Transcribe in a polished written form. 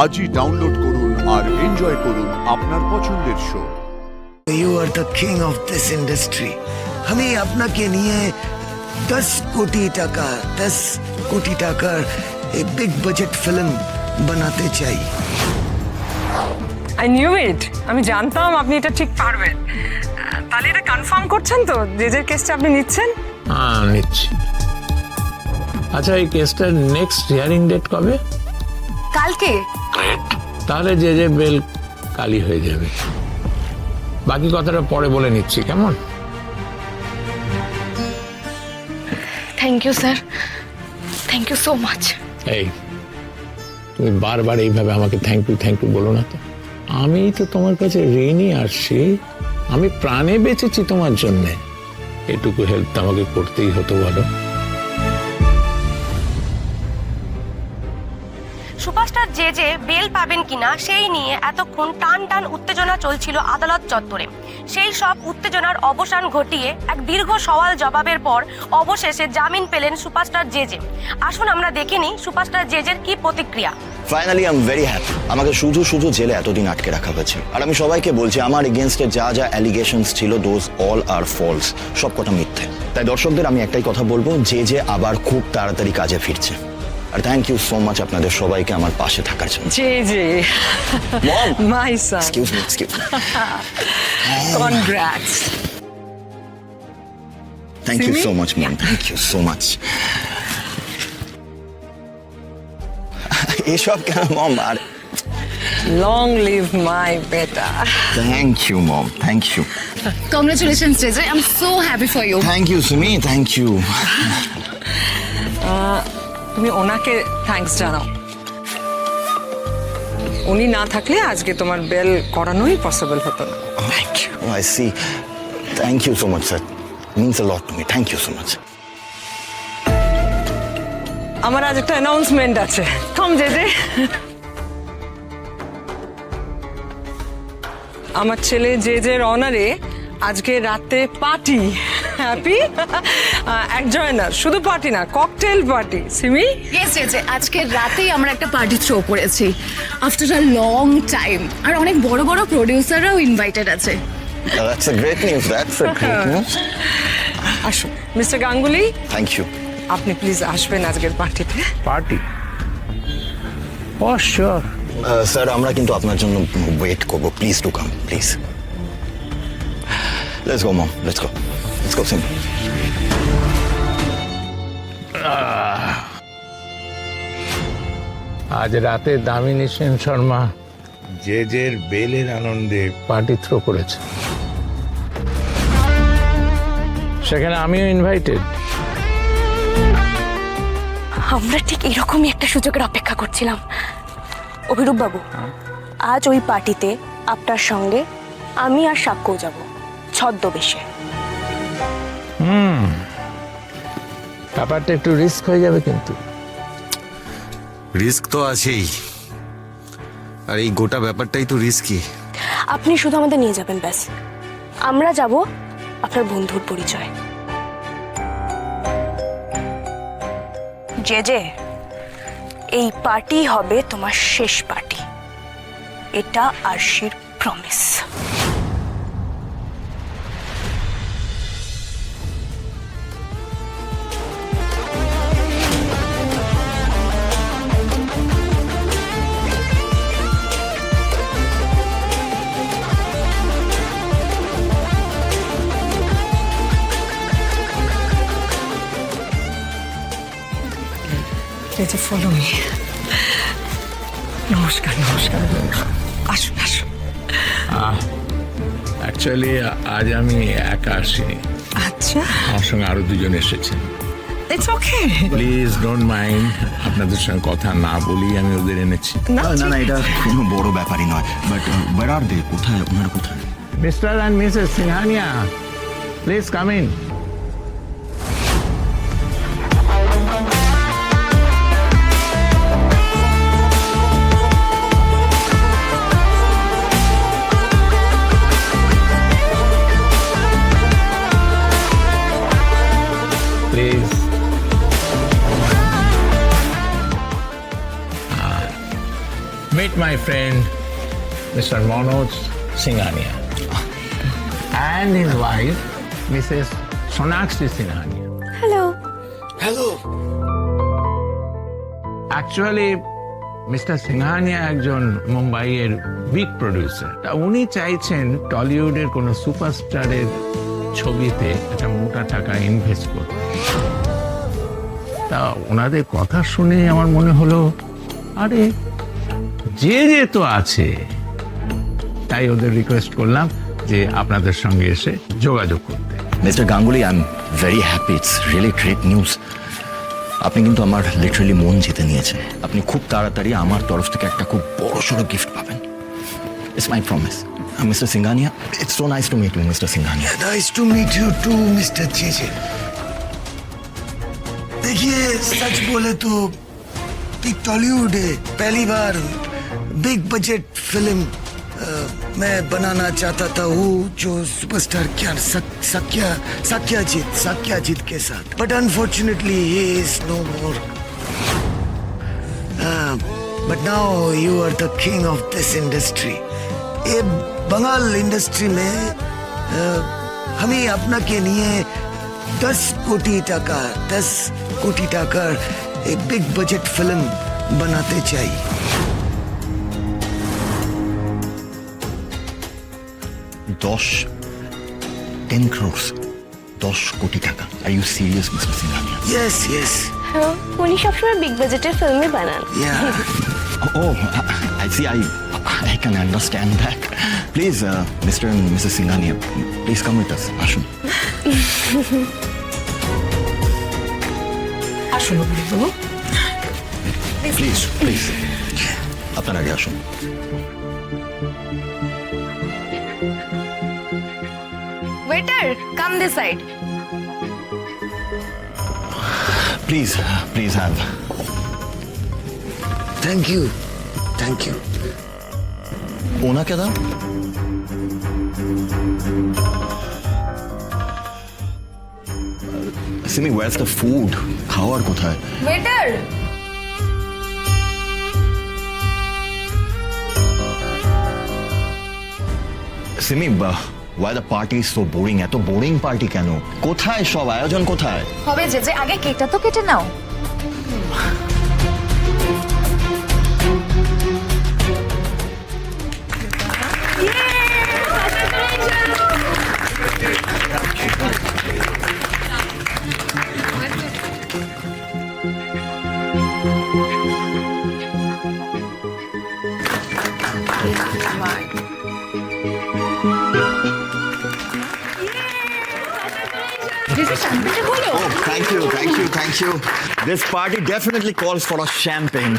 আজই ডাউনলোড করুন আর এনজয় করুন আপনার পছন্দের show. You are the king of this industry. हमें अपना के लिए 10 कोटी টাকার एक बिग बजट फिल्म बनाते चाहिए। I knew it. আমি জানতাম আপনি এটা ঠিক পারবেন। তাহলে এটা কনফার্ম করছেন তো যে কেসটা আপনি নিচ্ছেন? হ্যাঁ নিচ্ছি। আচ্ছা এই কেসটার নেক্সট হিয়ারিং ডেট কবে? কালকে। তাহলে যে বেল কালই হয়ে যাবে। বাকি কথাটা পরে বলে নিচ্ছি, কেমন? Thank you sir, thank you so much. এই তুমি বারবার এইভাবে আমাকে থ্যাংক ইউ বলো না তো। আমি তো তোমার কাছে ঋণই আসছি, আমি প্রাণে বেঁচেছি তোমার জন্যে। এটুকু হেল্প তো আমাকে করতেই হতো, বলো। সুপারস্টার যে বেল পাবেন কিনা সেই নিয়ে এতক্ষণ টান উত্তেজনা চলছিল আদালত চত্বরে। সেই সব উত্তেজনার অবসান ঘটিয়ে এক দীর্ঘ সওয়াল জবাবের পর অবশেষে জামিন পেলেন সুপারস্টার জে। আসুন আমরা দেখে নিই সুপারস্টার জেজের কি প্রতিক্রিয়া। Finally I am very happy. আমাকে শুধু জেলে এতদিন আটকে রাখা হয়েছে, আর আমি সবাইকে বলছি আমার এগেনস্টে যা অ্যালিগেশনস ছিল দোজ অল আর ফলস, সব কটা মিথ্যে। তাই দর্শকদের আমি একটাই কথা বলবো, যে আবার খুব তাড়াতাড়ি কাজে ফিরছে। আর থ্যাংক ইউ সো মাচ আপনাদের সবাইকে আমার পাশে থাকার জন্য। J mom, my son, excuse me. Congrats. Thank you so much mom, thank you so much. এসব কেন মম? আর লং লিভ মাই বেটা। Thank you mom, thank you. Congratulations, JJ. I'm so happy for you. Thank you Sumi, thank you. তুমি ওনাকে thanks জানাও। উনি না থাকলে আজকে তোমার বেল করানোই পসিবল হতো না। Thank you. I see. Thank you so much sir, means a lot to me. Thank you so much. আমার আজ একটা অ্যানাউন্সমেন্ট আছে। কম জে। আমার ছেলে জেজের অনারে আজকে রাতে পার্টি। হ্যাপি একজয় না, শুধু পার্টি না, cocktail party. Simi? Yes, JJ. আজকে রাতেই আমরা একটা পার্টি থ্রো করেছি আফটার আ লং টাইম। আর অনেক বড় বড় প্রোডিউসাররাও ইনভাইটেড আছে। That's a great news. That's a great news. আসুন মিস্টার গাঙ্গুলি, Thank you. আপনি প্লিজ আসবেন আজকের পার্টিতে। পার্টি? ও শিওর। স্যার আমরা কিন্তু আপনার জন্য ওয়েট করবো, please to come please. Let's go mom, let's go সিম। আজ রাতে দামিনী সেন শর্মা জেজের বেলের আনন্দে পার্টি থ্রো করেছে, সেখানে আমিও ইনভাইটেড। আমরা ঠিক এরকমই একটা সুযোগের অপেক্ষা করছিলাম। অভিরূপ বাবু, আজ ওই পার্টিতে আপনার সঙ্গে আমি আর সাক্ষ্যও যাব ছদ্মবেশে। ব্যাপারটা একটু রিস্ক হয়ে যাবে, কিন্তু রিস্ক তো আছেই, আর এই গোটা ব্যাপারটাই তো রিস্কি। আপনি শুধু আমাদের নিয়ে যাবেন, ব্যাস। আমরা যাব আপনার বন্ধুর পরিচয়। জে এই পার্টি হবে তোমার শেষ পার্টি, এটা আরশির প্রমিস। JJ follow me. নমস্কার। আসুন। অ্যাকচুয়ালি আজ আমি একা আসিনি, আচ্ছা, আমার সঙ্গে আরো দুজন এসেছেন। It's okay. Please don't mind, আপনাদের সঙ্গে কথা না বলি আমি ওদের এনেছি। না এটা কোনো বড় ব্যাপারই নয়, বাট ওয়্যার আর দে? কোথায় ওনারা, কোথায়? Mister and missus Singhania, please come in. Please. meet my friend, Mr. Manoj Singhania, and his wife, Mrs. Sonakshi Singhania. Hello actually mister Singhania একজন মুম্বাইয়ের বিগ প্রডিউসার। তা উনি চাইছেন টলিউডের কোনো সুপারস্টারের ছবিতে একটা মোটা টাকা ইনভেস্ট করতে। তা ওনাদের কথা শুনে আমার মনে হলো, আরে যে তো আছে, তাই ওদের রিকোয়েস্ট করলাম যে আপনাদের সঙ্গে এসে যোগাযোগ করতে। Mister Ganguly, I am very happy, it's really great news. আপনি কিন্তু আমার লিটারালি মন জিতে নিয়েছেন। আপনি খুব তাড়াতাড়ি আমার তরফ থেকে একটা খুব বড় সড়ো গিফট পাবেন। It's my promise. Mister Singhania, it's so nice to meet you mister Singhania. Nice to meet you too mister JJ. देखिए सच बोले तो बिग टॉलीवुड है, पहली बार बिग बजट फिल्म मैं बनाना चाहता था, वो जो सुपरस्टार क्या साक्याजीत के साथ, but unfortunately he is no more. But now you are the king of this industry. ये बंगाल इंडस्ट्री में हमें अपना के लिए 10 कोटी टाका एक बिग बजट फिल्म बनाते चाहिए। 10 crores, 10 কোটি টাকা। Are you serious mister Singhania? Yes yes উনি সবসময় বিগ বাজেটের ফিল্মই বানান। या Oh, I see. I can understand that. Please, Mr. and Mrs. Singhania, please come with us. Ashun. আসুন বাবু। Please. আপনার আগে আসুন। Waiter, come this side. Please have. Thank you ওনাকে দাও। Simi, where's the food? খাওয়ার কোথায়? Waiter, Simi, why the party is so boring? এত boring party কেন? কোথায় সব আয়োজন কোথায়? হবে যে আগে কেকটা তো কেটে নাও। Oh, thank you. This party definitely calls for a champagne.